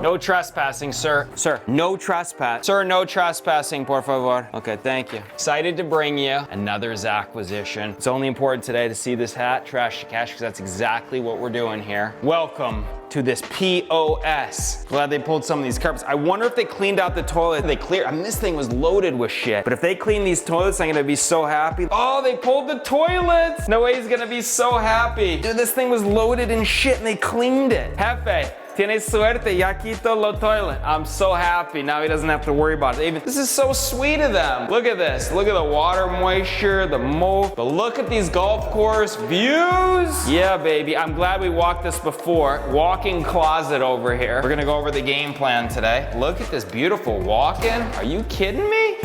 No trespassing, sir. Sir, no trespass. Sir, no trespassing, por favor. Okay, thank you. Excited to bring you another Zachquisition. It's only important today to see this hat, trash to cash, because that's exactly what we're doing here. Welcome to this POS. Glad they pulled some of these carpets. I wonder if they cleaned out the toilet. I mean, this thing was loaded with shit. But if they clean these toilets, I'm gonna be so happy. Oh, they pulled the toilets. No way he's gonna be so happy. Dude, this thing was loaded in shit and they cleaned it. Jefe, tienes suerte, ya quito lo toilet. I'm so happy. Now he doesn't have to worry about it. This is so sweet of them. Look at this. Look at the water moisture, the mold. But look at these golf course views. Yeah, baby. I'm glad we walked this before. Walk-in closet over here. We're gonna go over the game plan today. Look at this beautiful walk-in. Are you kidding me?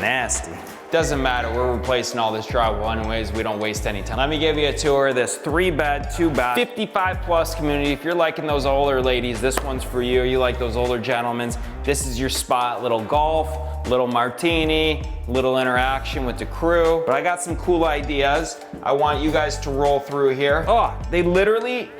Nasty. Doesn't matter, we're replacing all this drywall anyways, we don't waste any time. Let me give you a tour of this 3-bed, 2-bath, 55+ community. If you're liking those older ladies, this one's for you. You like those older gentlemen, this is your spot. Little golf, little martini, little interaction with the crew. But I got some cool ideas. I want you guys to roll through here. Oh, they literally,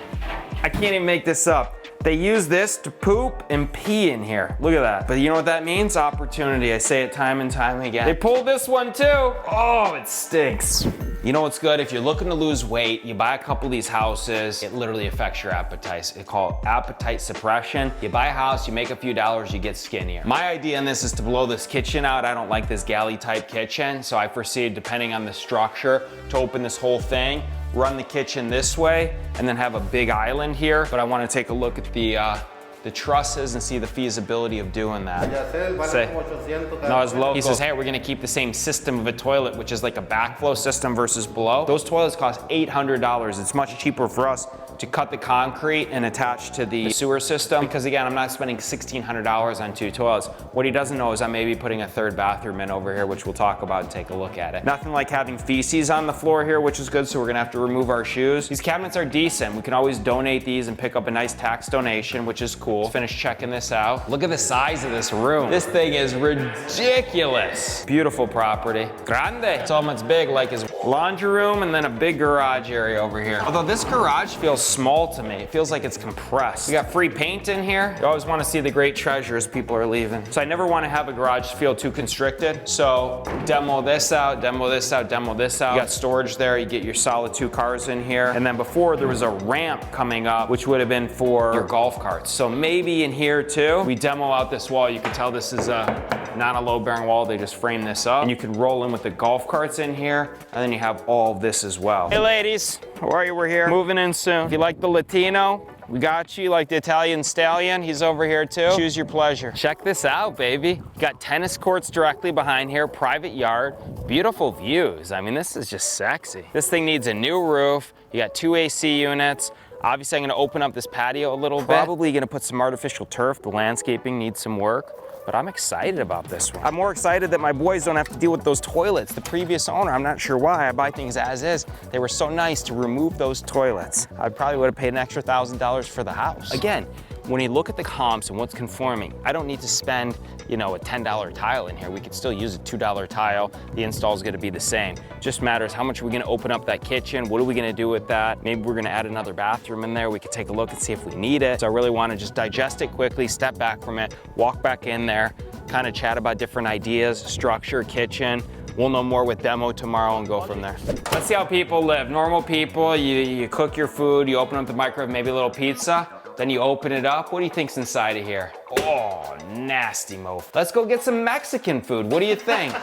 I can't even make this up. They use this to poop and pee in here. Look at that. But you know what that means? Opportunity. I say it time and time again. They pulled this one too. Oh, it stinks. You know what's good? If you're looking to lose weight, you buy a couple of these houses, it literally affects your appetite. It's called appetite suppression. You buy a house, you make a few dollars, you get skinnier. My idea in this is to blow this kitchen out. I don't like this galley type kitchen, so I foresee, depending on the structure, to open this whole thing, run the kitchen this way, and then have a big island here. But I want to take a look at the trusses and see the feasibility of doing that. No, it's local. He says, hey, we're gonna keep the same system of a toilet, which is like a backflow system versus below. Those toilets cost $800. It's much cheaper for us to cut the concrete and attach to the sewer system, because again, I'm not spending $1,600 on 2 toilets. What he doesn't know is I may be putting a 3rd bathroom in over here, which we'll talk about and take a look at it. Nothing like having feces on the floor here, which is good, so we're gonna have to remove our shoes. These cabinets are decent. We can always donate these and pick up a nice tax donation, which is cool. Let's finish checking this out. Look at the size of this room. This thing is ridiculous. Beautiful property. Grande. It's almost big, like his laundry room and then a big garage area over here. Although this garage feels small to me. It feels like it's compressed. We got free paint in here. You always want to see the great treasures people are leaving. So I never want to have a garage feel too constricted. So demo this out, demo this out, demo this out. You got storage there. You get your solid 2 cars in here. And then before there was a ramp coming up, which would have been for your golf carts. So maybe in here too, we demo out this wall. You can tell this is not a load-bearing wall. They just frame this up. And you can roll in with the golf carts in here. And then you have all of this as well. Hey ladies, how are you? We're here. Moving in soon. If you like the Latino, we got you. Like the Italian stallion, he's over here too. Choose your pleasure. Check this out, baby. You got tennis courts directly behind here, private yard, beautiful views. I mean, this is just sexy. This thing needs a new roof. You got 2 AC units. Obviously, I'm gonna open up this patio a little bit. Probably gonna put some artificial turf. The landscaping needs some work. But I'm excited about this one. I'm more excited that my boys don't have to deal with those toilets. The previous owner, I'm not sure why, I buy things as is. They were so nice to remove those toilets. I probably would have paid an extra $1,000 for the house. Again, when you look at the comps and what's conforming, I don't need to spend, you know, a $10 tile in here. We could still use a $2 tile. The install is gonna be the same. Just matters how much are we gonna open up that kitchen? What are we gonna do with that? Maybe we're gonna add another bathroom in there. We could take a look and see if we need it. So I really wanna just digest it quickly, step back from it, walk back in there, kind of chat about different ideas, structure, kitchen. We'll know more with demo tomorrow and go from there. Let's see how people live. Normal people, you cook your food, you open up the microwave, maybe a little pizza. Then you open it up. What do you think's inside of here? Oh, nasty mofo. Let's go get some Mexican food. What do you think?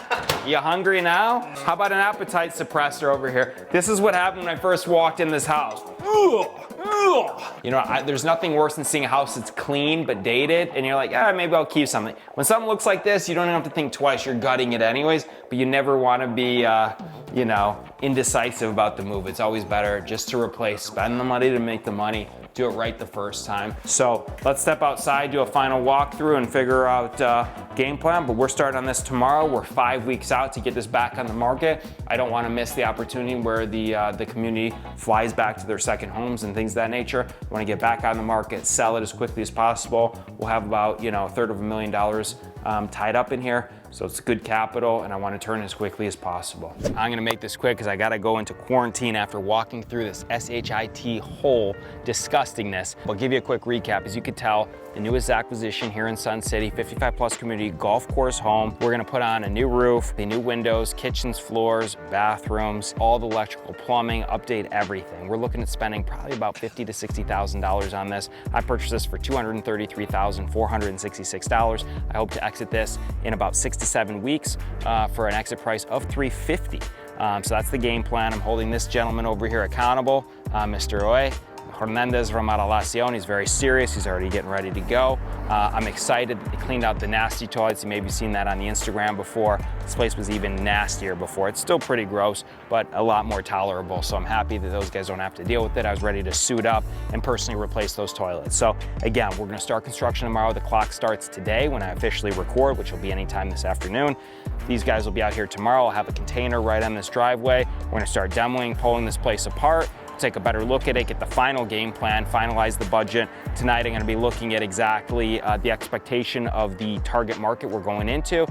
You hungry now? How about an appetite suppressor over here? This is what happened when I first walked in this house. Ugh. You know, there's nothing worse than seeing a house that's clean but dated, and you're like, maybe I'll keep something. When something looks like this, you don't even have to think twice. You're gutting it anyways, but you never want to be, you know, indecisive about the move. It's always better just to replace, spend the money to make the money, do it right the first time. So let's step outside, do a final walkthrough and figure out game plan, but we're starting on this tomorrow. We're 5 weeks out to get this back on the market. I don't want to miss the opportunity where the community flies back to their second homes and things of that nature. I want to get back on the market, sell it as quickly as possible. We'll have about, you know, $1/3 of $1 million tied up in here. So it's good capital, and I want to turn as quickly as possible. I'm gonna make this quick because I gotta go into quarantine after walking through this SHIT hole disgustingness. I'll give you a quick recap. As you could tell, the newest acquisition here in Sun City, 55+ community golf course home. We're gonna put on a new roof, the new windows, kitchens, floors, bathrooms, all the electrical plumbing, update everything. We're looking at spending probably about $50,000 to $60,000 on this. I purchased this for $233,466. I hope to exit this in about 6 to 7 weeks for an exit price of $350,000. So that's the game plan. I'm holding this gentleman over here accountable, Mr. Oe Hernandez from Relacion. He's very serious. He's already getting ready to go. I'm excited. They cleaned out the nasty toilets. You may have seen that on the Instagram before. This place was even nastier before. It's still pretty gross, but a lot more tolerable. So I'm happy that those guys don't have to deal with it. I was ready to suit up and personally replace those toilets. So again, we're gonna start construction tomorrow. The clock starts today when I officially record, which will be anytime this afternoon. These guys will be out here tomorrow. I'll have a container right on this driveway. We're gonna start demoing, pulling this place apart, take a better look at it, get the final game plan, finalize the budget. Tonight I'm gonna be looking at exactly the expectation of the target market we're going into.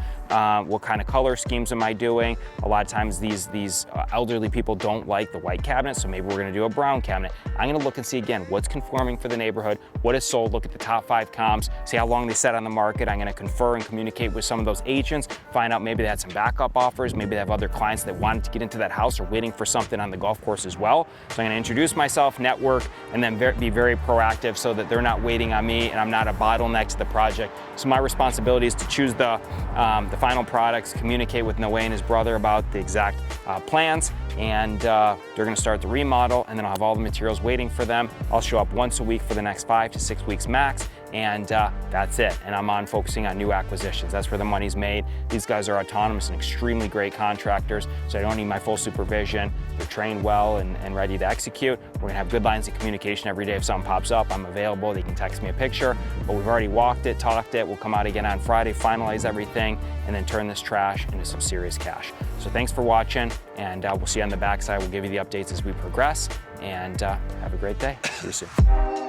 What kind of color schemes am I doing? A lot of times these elderly people don't like the white cabinet, so maybe we're gonna do a brown cabinet. I'm gonna look and see again what's conforming for the neighborhood, what is sold, look at the top 5 comps, see how long they set on the market. I'm gonna confer and communicate with some of those agents, find out maybe they had some backup offers, maybe they have other clients that wanted to get into that house or waiting for something on the golf course as well. So I'm gonna introduce myself, network, and then be very proactive so that they're not waiting on me and I'm not a bottleneck to the project. So my responsibility is to choose the final products, communicate with Noe and his brother about the exact plans, and they're gonna start the remodel, and then I'll have all the materials waiting for them. I'll show up once a week for the next 5 to 6 weeks max, and that's it. And I'm on focusing on new acquisitions. That's where the money's made. These guys are autonomous and extremely great contractors, so I don't need my full supervision. They're trained well and ready to execute. We're gonna have good lines of communication every day. If something pops up, I'm available. They can text me a picture, but we've already walked it, talked it. We'll come out again on Friday, finalize everything, and then turn this trash into some serious cash. So thanks for watching, and we'll see you on the backside. We'll give you the updates as we progress, and have a great day. See you soon.